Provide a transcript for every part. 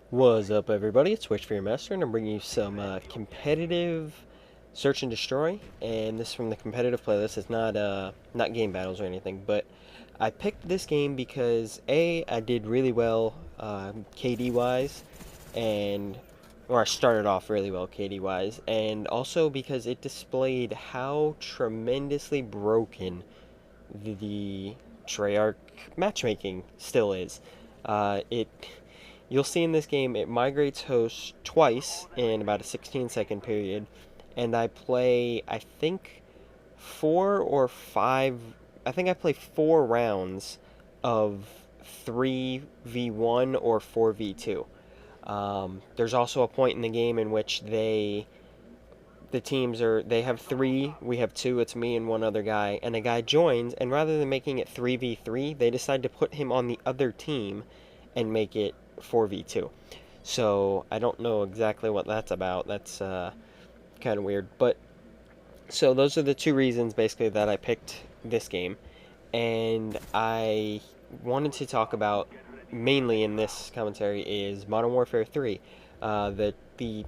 What's up, everybody? It's Wish for Your Master, and I'm bringing you some competitive search and destroy. And this is from the competitive playlist. It's not game battles or anything, but I picked this game because I did really well KD wise, and or I started off really well KD wise, and also because it displayed how tremendously broken the Treyarch matchmaking still is. It You'll see in this game it migrates hosts twice in about a 16-second period, and I play four or five. I think I play 4 rounds of 3v1 or 4v2. There's also a point in the game in which they have three, we have two, it's me and one other guy, and a guy joins, and rather than making it 3v3, they decide to put him on the other team and make it 4v2. So I don't know exactly what that's about. That's kind of weird. But so those are the two reasons basically that I picked this game. And I wanted to talk about mainly in this commentary is Modern Warfare 3. The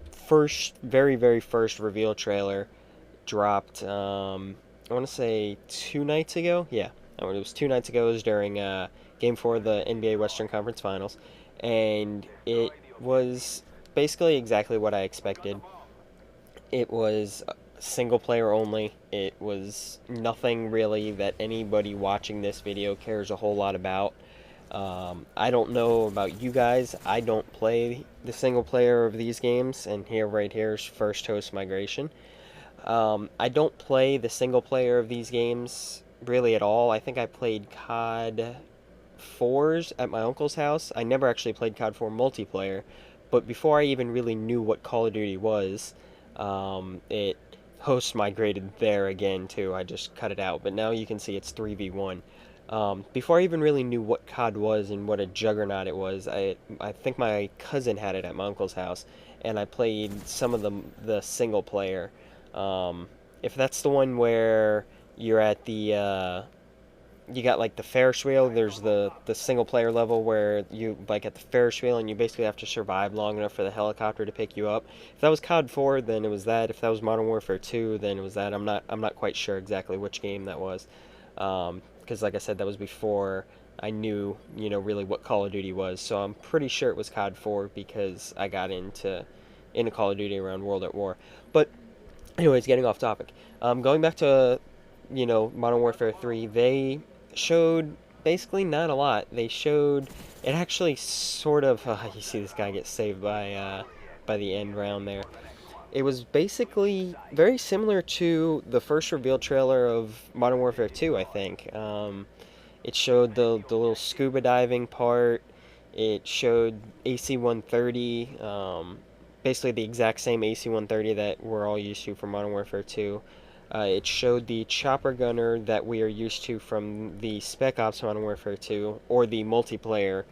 first, very, very first reveal trailer dropped, I want to say 2 nights ago. Yeah, it was 2 nights ago. It was during Game 4 of the NBA Western Conference Finals. And it was basically exactly what I expected. It was single player only. It was nothing really that anybody watching this video cares a whole lot about. I don't know about you guys. I don't play the single player of these games, and right here is first host migration. I don't play the single player of these games really at all. I think I played COD 4s at my uncle's house. I never actually played COD 4 multiplayer, but before I even really knew what Call of Duty was, it host migrated there again too. I just cut it out, but now you can see it's 3v1. Before I even really knew what COD was and what a juggernaut it was, I think my cousin had it at my uncle's house, and I played some of the single player. If that's the one where you're at you got like the Ferris wheel. There's the single player level where you like at the Ferris wheel and you basically have to survive long enough for the helicopter to pick you up. If that was COD 4, then it was that. If that was Modern Warfare 2, then it was that. I'm not quite sure exactly which game that was, because like I said, that was before I knew really what Call of Duty was. So I'm pretty sure it was COD 4 because I got into Call of Duty around World at War. But anyways, getting off topic. Going back to Modern Warfare 3, they showed basically not a lot. They showed it actually sort of. You see this guy get saved by the end round there. It was basically very similar to the first reveal trailer of Modern Warfare 2. I think it showed the little scuba diving part. It showed AC-130. Basically the exact same AC-130 that we're all used to from Modern Warfare 2. It showed the chopper gunner that we are used to from the Spec Ops Modern Warfare 2, or the multiplayer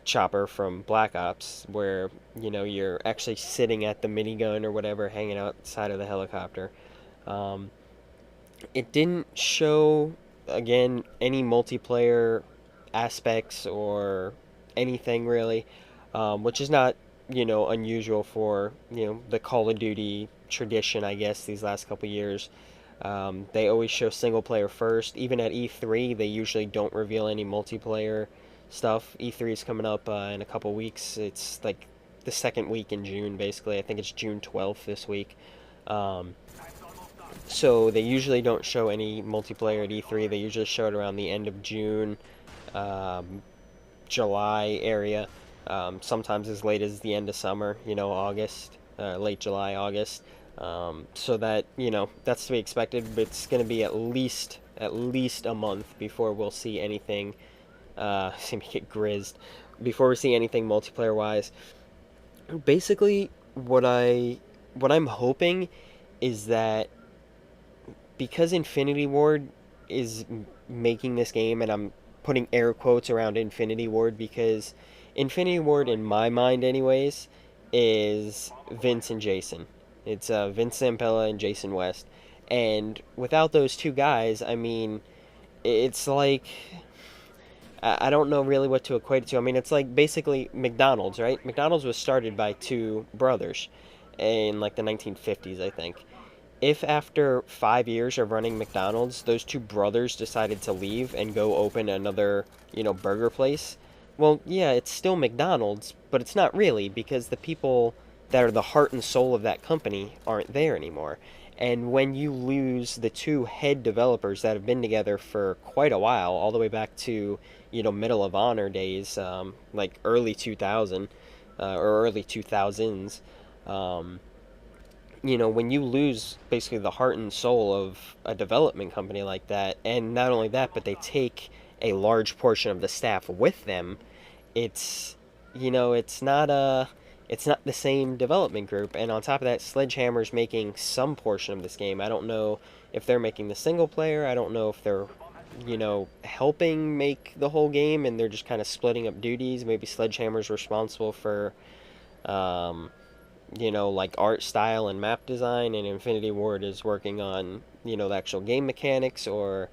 chopper from Black Ops, where you're actually sitting at the minigun or whatever, hanging outside of the helicopter. Um, it didn't show again any multiplayer aspects or anything really, which is not unusual for the Call of Duty tradition, I guess, these last couple years. They always show single player first. Even at E3, they usually don't reveal any multiplayer stuff. E3 is coming up in a couple weeks. It's like the second week in June, basically. I think it's June 12th this week. Um, so they usually don't show any multiplayer at E3. They usually show it around the end of June, um, July area. Sometimes as late as the end of summer, August, late July, August. So that that's to be expected. But it's going to be at least a month before we'll see anything. See me get grizzed before we see anything multiplayer wise. Basically, what I'm hoping is that because Infinity Ward is making this game, and I'm putting air quotes around Infinity Ward because Infinity Ward, in my mind, anyways, is Vince and Jason. It's Vince Zampella and Jason West. And without those two guys, I mean, it's like I don't know really what to equate it to. I mean, it's like basically McDonald's, right? McDonald's was started by two brothers in like the 1950s, I think. If after 5 years of running McDonald's, those two brothers decided to leave and go open another, burger place, well, yeah, it's still McDonald's, but it's not really because the people that are the heart and soul of that company aren't there anymore. And when you lose the two head developers that have been together for quite a while, all the way back to, Medal of Honor days, like early 2000 or early 2000s, um, when you lose basically the heart and soul of a development company like that, and not only that, but they take a large portion of the staff with them, it's it's not the same development group. And on top of that, Sledgehammer's making some portion of this game. I don't know if they're making the single player. I don't know if they're helping make the whole game and they're just kind of splitting up duties. Maybe Sledgehammer's responsible for um, like art style and map design, and Infinity Ward is working on, the actual game mechanics. Or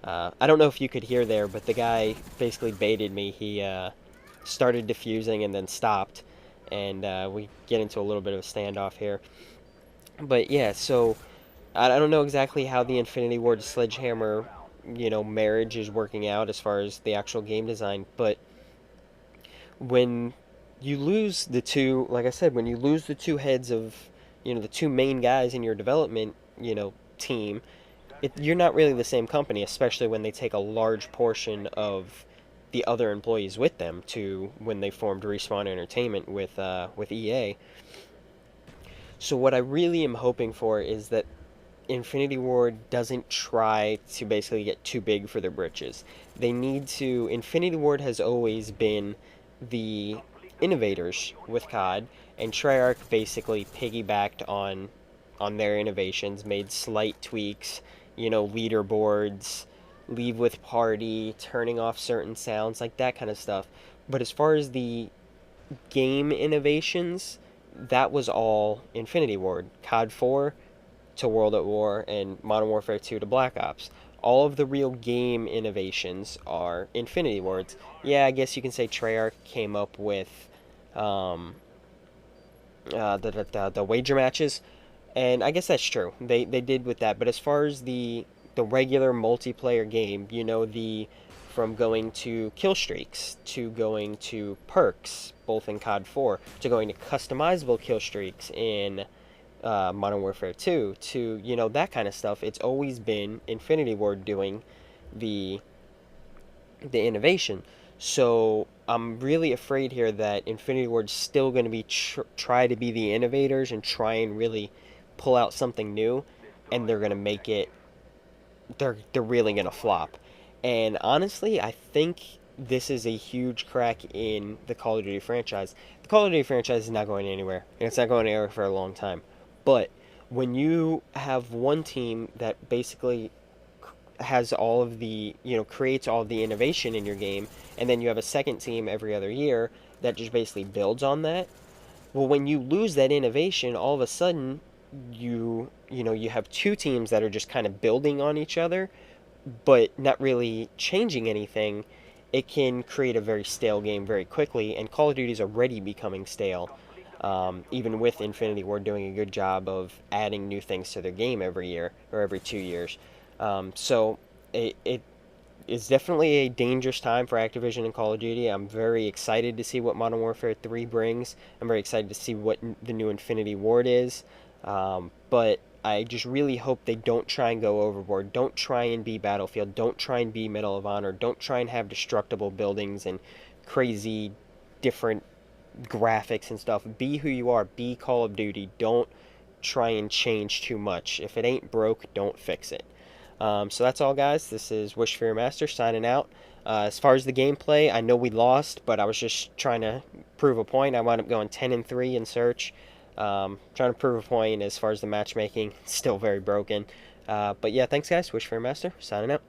I don't know if you could hear there, but the guy basically baited me. He started diffusing and then stopped, and we get into a little bit of a standoff here. But yeah, so I don't know exactly how the Infinity Ward Sledgehammer, marriage is working out as far as the actual game design, but when you lose the two, like I said, when you lose the two heads of, the two main guys in your development, team, you're not really the same company, especially when they take a large portion of the other employees with them to when they formed Respawn Entertainment with EA. So what I really am hoping for is that Infinity Ward doesn't try to basically get too big for their britches. They need to. Infinity Ward has always been the innovators with COD, and Treyarch basically piggybacked on their innovations, made slight tweaks, leaderboards, leave with party, turning off certain sounds, like that kind of stuff. But as far as the game innovations, that was all Infinity Ward. COD 4 to World at War and Modern Warfare 2 to Black Ops. All of the real game innovations are Infinity Wards. Yeah, I guess you can say Treyarch came up with um, the wager matches, and I guess that's true. They did with that. But as far as the regular multiplayer game, the from going to kill streaks to going to perks, both in COD 4, to going to customizable kill streaks in Modern Warfare 2, to that kind of stuff. It's always been Infinity Ward doing the innovation. So I'm really afraid here that Infinity Ward's still going to be try to be the innovators and try and really pull out something new, and they're going to make it. They're really going to flop. And honestly, I think this is a huge crack in the Call of Duty franchise. The Call of Duty franchise is not going anywhere, and it's not going anywhere for a long time. But when you have one team that basically has all of the, creates all of the innovation in your game, and then you have a second team every other year that just basically builds on that, well, when you lose that innovation, all of a sudden you have two teams that are just kind of building on each other, but not really changing anything. It can create a very stale game very quickly, and Call of Duty is already becoming stale. Even with Infinity Ward doing a good job of adding new things to their game every year or every 2 years. So it is definitely a dangerous time for Activision and Call of Duty. I'm very excited to see what Modern Warfare 3 brings. I'm very excited to see what the new Infinity Ward is. But I just really hope they don't try and go overboard. Don't try and be Battlefield. Don't try and be Medal of Honor. Don't try and have destructible buildings and crazy different graphics and stuff. Be who you are. Be Call of Duty. Don't try and change too much. If it ain't broke, don't fix it. So that's all, guys. This is Wish for Your Master signing out. As far as the gameplay, I know we lost, but I was just trying to prove a point. I wound up going 10-3 in search. Trying to prove a point as far as the matchmaking. Still very broken. But yeah, thanks, guys. Wish for Your Master signing out.